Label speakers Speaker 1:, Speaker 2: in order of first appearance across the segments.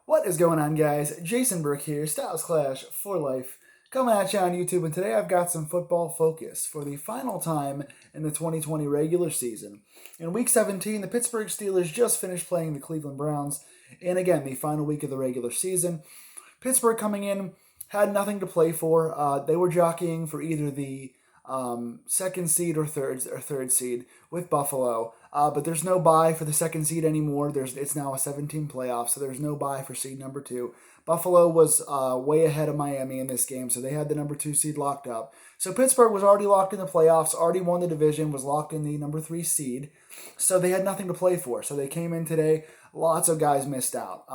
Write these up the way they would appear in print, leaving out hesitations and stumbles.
Speaker 1: What is going on, guys? Jason Burke here, Styles Clash for Life, coming at you on YouTube, and today I've got some football focus for the final time in the 2020 regular season. In Week 17, the Pittsburgh Steelers just finished playing the Cleveland Browns, and again, the final week of the regular season. Pittsburgh coming in had nothing to play for. They were jockeying for either the second seed or third seed with Buffalo. But there's no bye for the second seed anymore. It's now a 17 playoff, so there's no bye for seed number 2. Buffalo was way ahead of Miami in this game, so they had the number 2 seed locked up. So Pittsburgh was already locked in the playoffs, already won the division, was locked in the number 3 seed. So they had nothing to play for. So they came in today. Lots of guys missed out.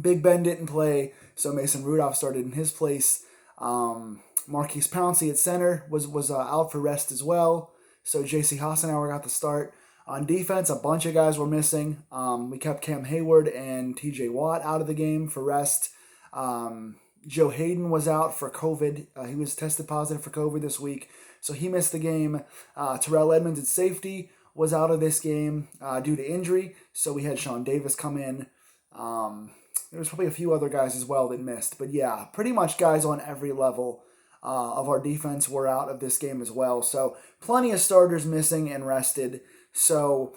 Speaker 1: Big Ben didn't play, so Mason Rudolph started in his place. Marquise Pouncey at center was out for rest as well. So J.C. Hassenauer got the start. On defense, a bunch of guys were missing. We kept Cam Hayward and T.J. Watt out of the game for rest. Joe Hayden was out for COVID. He was tested positive for COVID this week, so he missed the game. Terrell Edmonds at safety was out of this game due to injury, so we had Sean Davis come in. There was probably a few other guys as well that missed. But yeah, pretty much guys on every level of our defense were out of this game as well. So plenty of starters missing and rested. So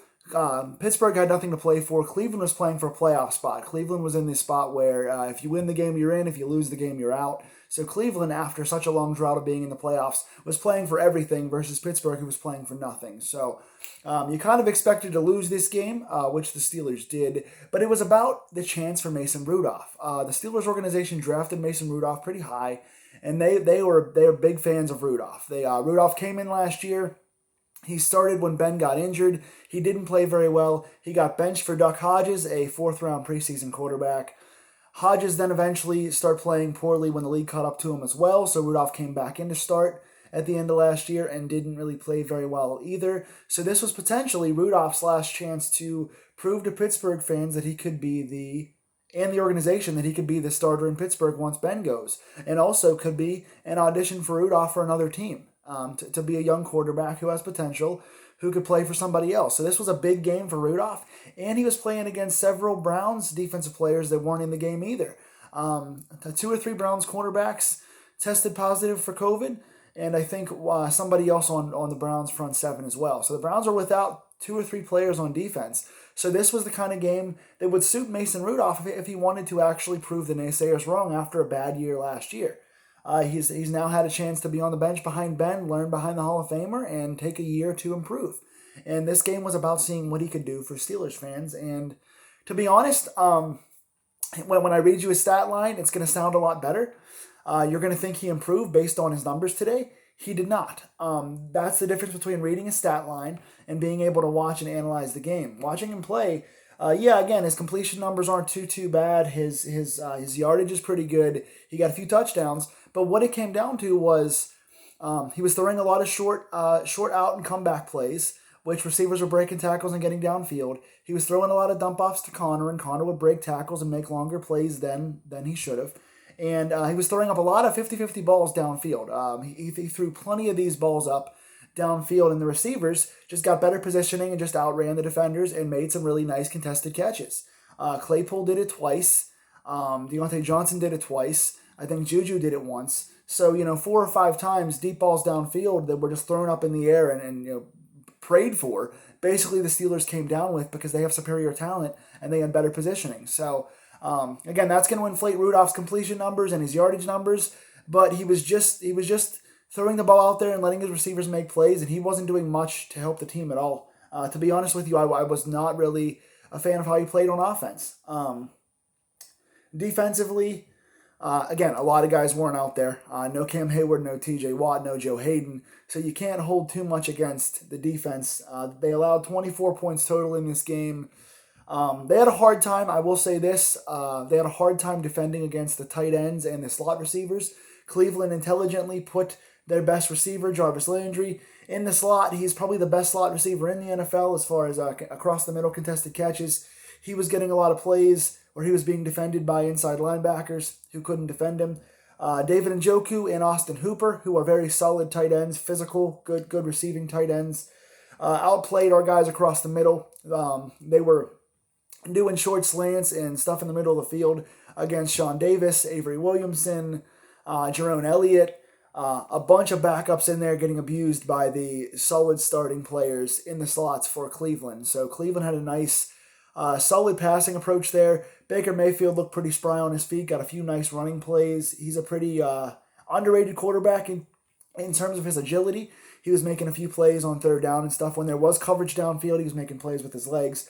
Speaker 1: Pittsburgh had nothing to play for. Cleveland was playing for a playoff spot. Cleveland was in this spot where if you win the game, you're in. If you lose the game, you're out. So Cleveland, after such a long drought of being in the playoffs, was playing for everything versus Pittsburgh, who was playing for nothing. So you kind of expected to lose this game, which the Steelers did, but it was about the chance for Mason Rudolph. The Steelers organization drafted Mason Rudolph pretty high, and they were big fans of Rudolph. Rudolph came in last year. He started when Ben got injured. He didn't play very well. He got benched for Duck Hodges, a fourth-round preseason quarterback. Hodges then eventually started playing poorly when the league caught up to him as well, so Rudolph came back in to start at the end of last year and didn't really play very well either. So this was potentially Rudolph's last chance to prove to Pittsburgh fans that he could be and the organization that he could be the starter in Pittsburgh once Ben goes, and also could be an audition for Rudolph for another team. To be a young quarterback who has potential, who could play for somebody else. So this was a big game for Rudolph, and he was playing against several Browns defensive players that weren't in the game either. 2 or 3 Browns cornerbacks tested positive for COVID, and I think somebody else on the Browns front 7 as well. So the Browns are without 2 or 3 players on defense. So this was the kind of game that would suit Mason Rudolph if he wanted to actually prove the naysayers wrong after a bad year last year. He's now had a chance to be on the bench behind Ben, learn behind the Hall of Famer, and take a year to improve. And this game was about seeing what he could do for Steelers fans. And to be honest, when I read you his stat line, it's going to sound a lot better. You're going to think he improved based on his numbers today. He did not. That's the difference between reading a stat line and being able to watch and analyze the game. Watching him play, again, his completion numbers aren't too bad. His yardage is pretty good. He got a few touchdowns. But what it came down to was he was throwing a lot of short out and comeback plays, which receivers were breaking tackles and getting downfield. He was throwing a lot of dump offs to Connor, and Connor would break tackles and make longer plays than he should have. And he was throwing up a lot of 50-50 balls downfield. He threw plenty of these balls up downfield, and the receivers just got better positioning and just outran the defenders and made some really nice contested catches. Claypool did it twice. Deontay Johnson did it twice. I think Juju did it once. So, 4 or 5 times, deep balls downfield that were just thrown up in the air and prayed for. Basically, the Steelers came down with because they have superior talent and they had better positioning. So, again, that's going to inflate Rudolph's completion numbers and his yardage numbers. But he was just throwing the ball out there and letting his receivers make plays, and he wasn't doing much to help the team at all. To be honest with you, I was not really a fan of how he played on offense. Defensively, again, a lot of guys weren't out there. No Cam Hayward, no T.J. Watt, no Joe Hayden. So you can't hold too much against the defense. They allowed 24 points total in this game. They had a hard time, I will say this, they had a hard time defending against the tight ends and the slot receivers. Cleveland intelligently put their best receiver, Jarvis Landry, in the slot. He's probably the best slot receiver in the NFL as far as across the middle contested catches. He was getting a lot of plays where he was being defended by inside linebackers who couldn't defend him. David Njoku and Austin Hooper, who are very solid tight ends, physical, good receiving tight ends, outplayed our guys across the middle. They were doing short slants and stuff in the middle of the field against Sean Davis, Avery Williamson, Jerome Elliott, a bunch of backups in there getting abused by the solid starting players in the slots for Cleveland. So Cleveland had a nice, solid passing approach there. Baker Mayfield looked pretty spry on his feet, got a few nice running plays. He's a pretty underrated quarterback in terms of his agility. He was making a few plays on third down and stuff. When there was coverage downfield, he was making plays with his legs.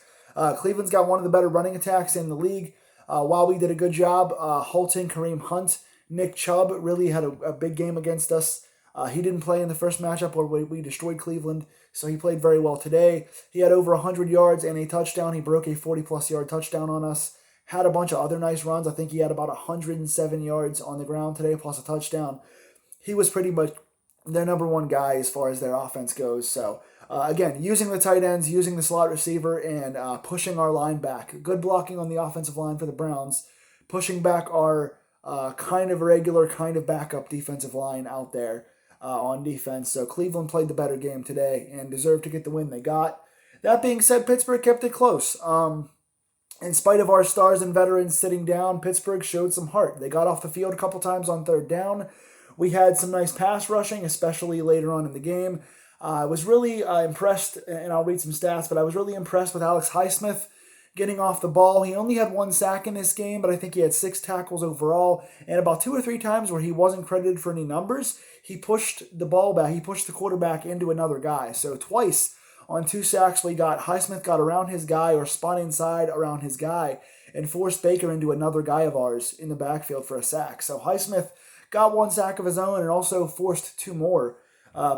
Speaker 1: Cleveland's got one of the better running attacks in the league. While we did a good job, Holton, Kareem Hunt, Nick Chubb really had a big game against us. He didn't play in the first matchup where we destroyed Cleveland, so he played very well today. He had over 100 yards and a touchdown. He broke a 40-plus yard touchdown on us. Had a bunch of other nice runs. I think he had about 107 yards on the ground today, plus a touchdown. He was pretty much their number one guy as far as their offense goes. So, again, using the tight ends, using the slot receiver, and pushing our line back. Good blocking on the offensive line for the Browns. Pushing back our kind of regular, kind of backup defensive line out there on defense. So Cleveland played the better game today and deserved to get the win they got. That being said, Pittsburgh kept it close. In spite of our stars and veterans sitting down, Pittsburgh showed some heart. They got off the field a couple times on third down. We had some nice pass rushing, especially later on in the game. I was really impressed, and I'll read some stats, but I was really impressed with Alex Highsmith getting off the ball. He only had 1 sack in this game, but I think he had 6 tackles overall, and about 2 or 3 times where he wasn't credited for any numbers, he pushed the ball back. He pushed the quarterback into another guy. So twice on 2 sacks, Highsmith got around his guy or spun inside around his guy and forced Baker into another guy of ours in the backfield for a sack. So Highsmith got 1 sack of his own and also forced 2 more.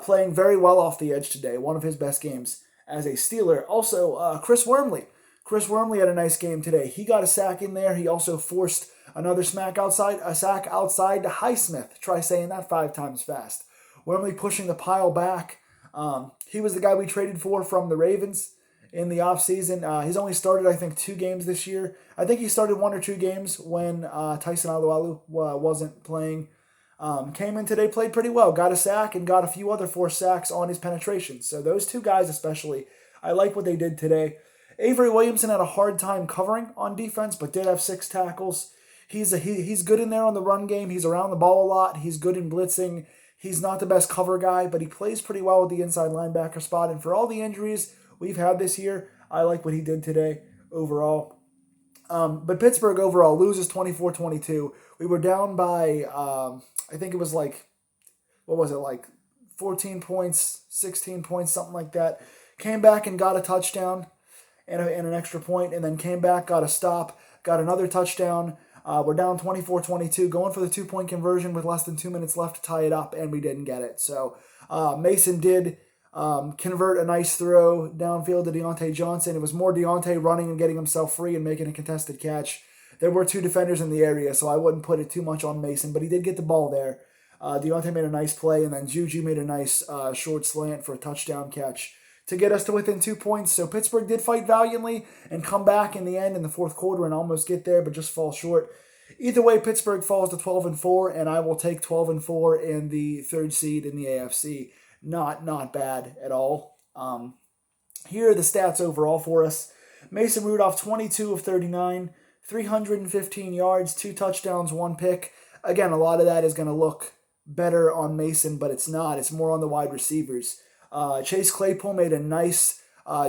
Speaker 1: Playing very well off the edge today. One of his best games as a Steeler. Also, Chris Wormley. Chris Wormley had a nice game today. He got a sack in there. He also forced another sack outside to Highsmith. Try saying that 5 times fast. Wormley pushing the pile back. He was the guy we traded for from the Ravens in the offseason. He's only started, I think, 2 games this year. I think he started 1 or 2 games when Tyson Alualu wasn't playing. Came in today, played pretty well, got a sack, and got a few other forced sacks on his penetration. So those 2 guys especially, I like what they did today. Avery Williamson had a hard time covering on defense, but did have 6 tackles. He's good in there on the run game. He's around the ball a lot. He's good in blitzing. He's not the best cover guy, but he plays pretty well with the inside linebacker spot. And for all the injuries we've had this year, I like what he did today overall. But Pittsburgh overall loses 24-22. We were down by, I think it was 14 points, 16 points, something like that. Came back and got a touchdown and an extra point, and then came back, got a stop, got another touchdown. We're down 24-22, going for the 2-point conversion with less than 2 minutes left to tie it up, and we didn't get it. So Mason did convert a nice throw downfield to Deontay Johnson. It was more Deontay running and getting himself free and making a contested catch. There were 2 defenders in the area, so I wouldn't put it too much on Mason, but he did get the ball there. Deontay made a nice play, and then Juju made a nice short slant for a touchdown catch to get us to within 2 points. So Pittsburgh did fight valiantly and come back in the end in the fourth quarter and almost get there, but just fall short. Either way, Pittsburgh falls to 12-4, and I will take 12-4 in the 3rd seed in the AFC. Not bad at all. Here are the stats overall for us. Mason Rudolph, 22 of 39, 315 yards, 2 touchdowns, 1 pick. Again, a lot of that is going to look better on Mason, but it's not. It's more on the wide receivers. Chase Claypool made a nice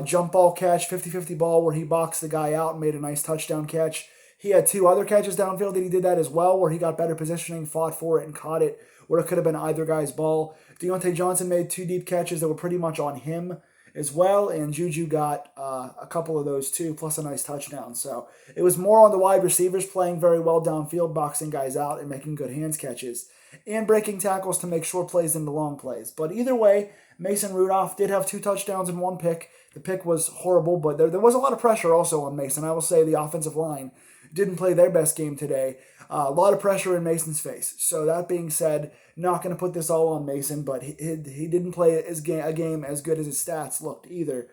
Speaker 1: jump ball catch, 50-50 ball where he boxed the guy out and made a nice touchdown catch. He had 2 other catches downfield that he did that as well, where he got better positioning, fought for it, and caught it, where it could have been either guy's ball. Deontay Johnson made 2 deep catches that were pretty much on him as well, and Juju got a couple of those too, plus a nice touchdown. So it was more on the wide receivers playing very well downfield, boxing guys out and making good hands catches, and breaking tackles to make short plays into long plays. But either way, Mason Rudolph did have 2 touchdowns and 1 pick. The pick was horrible, but there was a lot of pressure also on Mason. I will say the offensive line didn't play their best game today. A lot of pressure in Mason's face. So that being said, not going to put this all on Mason, but he didn't play a game as good as his stats looked either.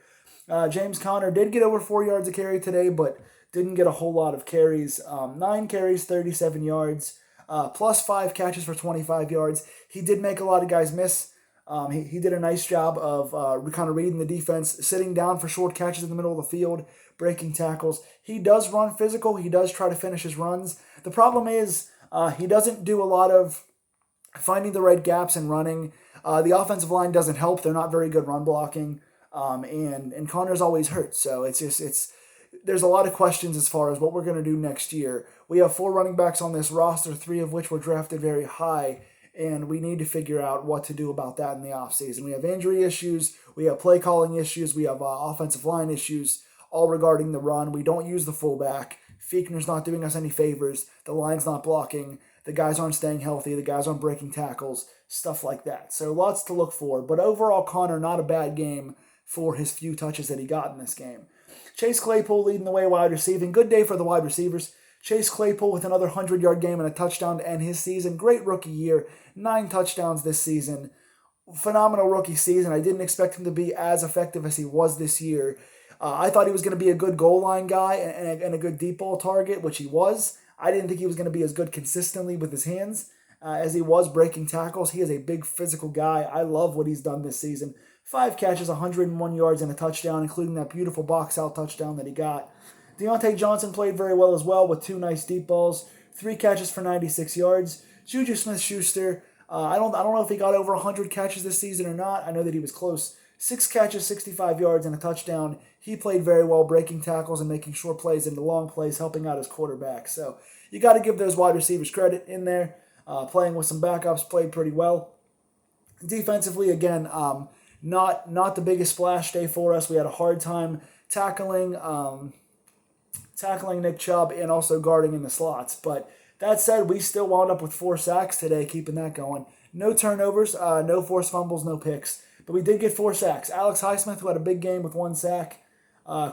Speaker 1: James Conner did get over 4 yards a carry today, but didn't get a whole lot of carries. 9 carries, 37 yards, plus 5 catches for 25 yards. He did make a lot of guys miss. He did a nice job of kind of reading the defense, sitting down for short catches in the middle of the field, breaking tackles. He does run physical. He does try to finish his runs. The problem is he doesn't do a lot of finding the right gaps and running. The offensive line doesn't help. They're not very good run blocking. And Connor's always hurt. So there's a lot of questions as far as what we're going to do next year. We have 4 running backs on this roster, 3 of which were drafted very high, and we need to figure out what to do about that in the offseason. We have injury issues, we have play calling issues, we have offensive line issues, all regarding the run. We don't use the fullback. Fiechner's not doing us any favors. The line's not blocking. The guys aren't staying healthy. The guys aren't breaking tackles, stuff like that. So lots to look for. But overall, Connor, not a bad game for his few touches that he got in this game. Chase Claypool leading the way wide receiving. Good day for the wide receivers. Chase Claypool with another 100-yard game and a touchdown to end his season. Great rookie year. 9 touchdowns this season. Phenomenal rookie season. I didn't expect him to be as effective as he was this year. I thought he was going to be a good goal line guy and a good deep ball target, which he was. I didn't think he was going to be as good consistently with his hands as he was breaking tackles. He is a big physical guy. I love what he's done this season. 5 catches, 101 yards, and a touchdown, including that beautiful box-out touchdown that he got. Deontay Johnson played very well as well with 2 nice deep balls, 3 catches for 96 yards. Juju Smith-Schuster, I don't know if he got over 100 catches this season or not. I know that he was close. 6 catches, 65 yards, and a touchdown. He played very well, breaking tackles and making short plays into long plays, helping out his quarterback. So you got to give those wide receivers credit in there. Playing with some backups, played pretty well. Defensively, again, not the biggest splash day for us. We had a hard time tackling Nick Chubb and also guarding in the slots. But that said, we still wound up with 4 sacks today, keeping that going. No turnovers, no forced fumbles, no picks. But we did get 4 sacks. Alex Highsmith, who had a big game with 1 sack.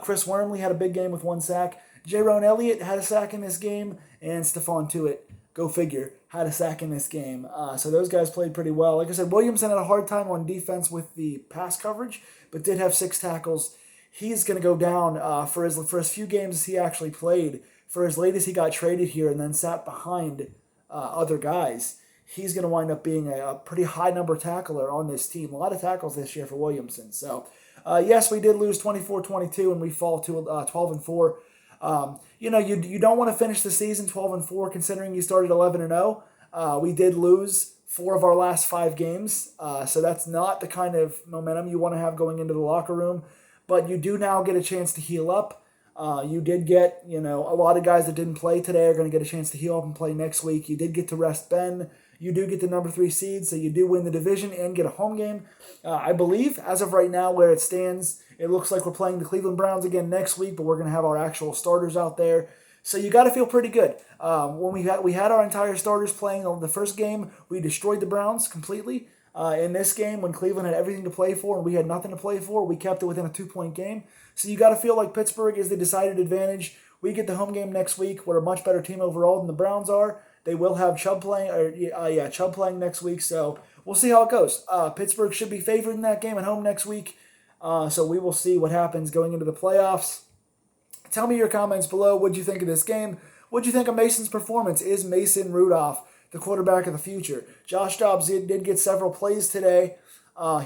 Speaker 1: Chris Wormley had a big game with 1 sack. Jaron Elliott had a sack in this game. And Stephon Tuitt, go figure, had a sack in this game. So those guys played pretty well. Like I said, Williamson had a hard time on defense with the pass coverage, but did have 6 tackles. He's going to go down for his few games he actually played. For as late as he got traded here and then sat behind other guys, he's going to wind up being a pretty high number tackler on this team. A lot of tackles this year for Williamson. So, yes, we did lose 24-22 and we fall to 12-4. You don't want to finish the season 12-4 considering you started 11-0. We did lose 4 of our last 5 games, so that's not the kind of momentum you want to have going into the locker room. But you do now get a chance to heal up. You did get, a lot of guys that didn't play today are going to get a chance to heal up and play next week. You did get to rest Ben. You do get the number 3 seed, so you do win the division and get a home game. I believe, as of right now, where it stands, it looks like we're playing the Cleveland Browns again next week, but we're going to have our actual starters out there. So you got to feel pretty good. When we had our entire starters playing on the first game, we destroyed the Browns completely. In this game, when Cleveland had everything to play for and we had nothing to play for, we kept it within a 2-point game. So you got to feel like Pittsburgh is the decided advantage. We get the home game next week. We're a much better team overall than the Browns are. They will have Chubb playing next week. So we'll see how it goes. Pittsburgh should be favored in that game at home next week. So we will see what happens going into the playoffs. Tell me your comments below. What did you think of this game? What did you think of Mason's performance? Is Mason Rudolph the quarterback of the future? Josh Dobbs did get several plays today.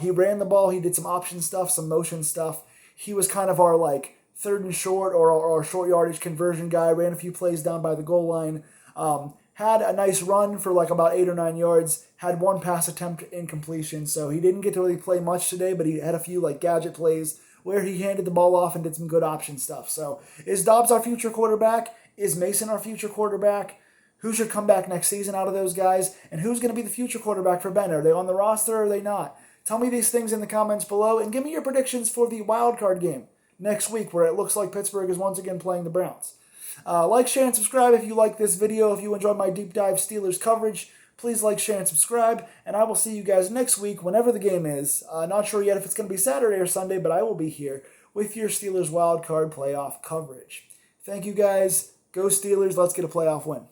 Speaker 1: He ran the ball. He did some option stuff, some motion stuff. He was kind of our 3rd and short or short yardage conversion guy. Ran a few plays down by the goal line. Had a nice run for about 8 or 9 yards. Had 1 pass attempt incompletion. So he didn't get to really play much today, but he had a few gadget plays where he handed the ball off and did some good option stuff. So is Dobbs our future quarterback? Is Mason our future quarterback? Who should come back next season out of those guys? And who's going to be the future quarterback for Ben? Are they on the roster or are they not? Tell me these things in the comments below and give me your predictions for the wild card game next week where it looks like Pittsburgh is once again playing the Browns. Like, share, and subscribe if you like this video. If you enjoyed my deep dive Steelers coverage, please like, share, and subscribe. And I will see you guys next week whenever the game is. Not sure yet if it's going to be Saturday or Sunday, but I will be here with your Steelers wild card playoff coverage. Thank you guys. Go Steelers. Let's get a playoff win.